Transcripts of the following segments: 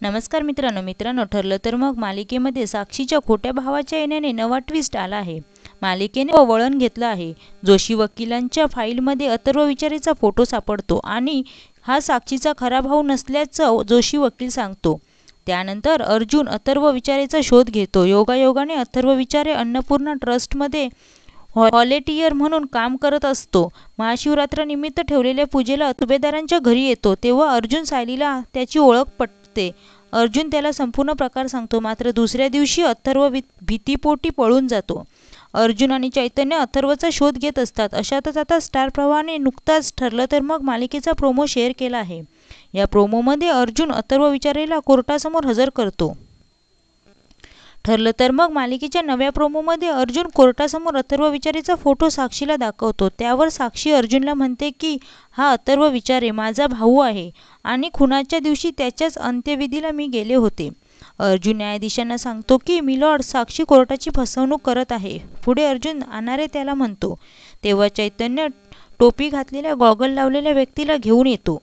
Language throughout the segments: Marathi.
नमस्कार मित्रांनो ठरलं तर मग मालिकेमध्ये साक्षीच्या खोट्या भावाच्या येण्याने नवा ट्विस्ट आला आहे। मालिकेने वळण घेतलं आहे। जोशी वकिलांच्या फाईलमध्ये अथर्व विचारेचा फोटो सापडतो आणि हा साक्षीचा खरा भाऊ नसल्याचं जोशी वकील सांगतो। त्यानंतर अर्जुन अथर्व विचारेचा शोध घेतो। योगायोगाने अथर्व विचारे अन्नपूर्णा ट्रस्टमध्ये व्हॉलेंटियर म्हणून काम करत असतो। महाशिवरात्रानिमित्त ठेवलेल्या पूजेला सुभेदारांच्या घरी येतो तेव्हा अर्जुन सायलीला त्याची ओळख पटते। अर्जुन त्याला संपूर्ण प्रकार सांगतो, मात्र दुसऱ्या दिवशी अथर्व भीतीपोटी पळून जातो। अर्जुन आणि चैतन्य अथर्वचा शोध घेत असतात। अशातच आता स्टार प्रवाहाने नुकताच ठरलं तर मग मालिकेचा प्रोमो शेअर केला आहे। या प्रोमोमध्ये अर्जुन अथर्व विचारेला कोर्टासमोर हजर करतो। ठरलं तर मग मालिकेच्या नव्या प्रोमोमध्ये अर्जुन कोर्टासमोर अथर्व विचारेचा फोटो साक्षीला दाखवतो। त्यावर साक्षी अर्जुनला म्हणते की हा अथर्व विचारे माझा भाऊ आहे आणि खुनाच्या दिवशी त्याच्याच अंत्यविधीला मी गेले होते। अर्जुन न्यायाधीशांना सांगतो की मिलॉर्ड, साक्षी कोर्टाची फसवणूक करत आहे। पुढे अर्जुन अनारे त्याला म्हणतो तेव्हा चैतन्य टोपी घातलेल्या गॉगल लावलेल्या व्यक्तीला घेऊन येतो।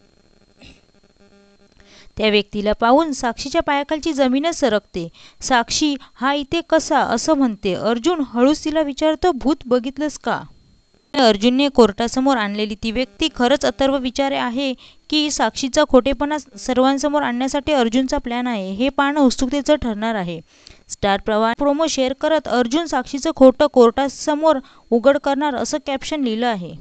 त्या व्यक्तीला पाहून साक्षीच्या पायाखालची जमीनच सरकते। साक्षी हा इथे कसा असं म्हणते। अर्जुन हळूच तिला विचारतो, भूत बघितलंस का? अर्जुनने कोर्टासमोर आणलेली ती व्यक्ती खरंच अथर्व विचारे आहे की साक्षीचा खोटेपणा सर्वांसमोर आणण्यासाठी अर्जुनचा प्लॅन आहे, हे पाहणं उत्सुकतेचं ठरणार आहे। स्टार प्रवाह प्रोमो शेअर करत अर्जुन साक्षीचं खोटं कोर्टासमोर उघड करणार असं कॅप्शन लिहिलं आहे।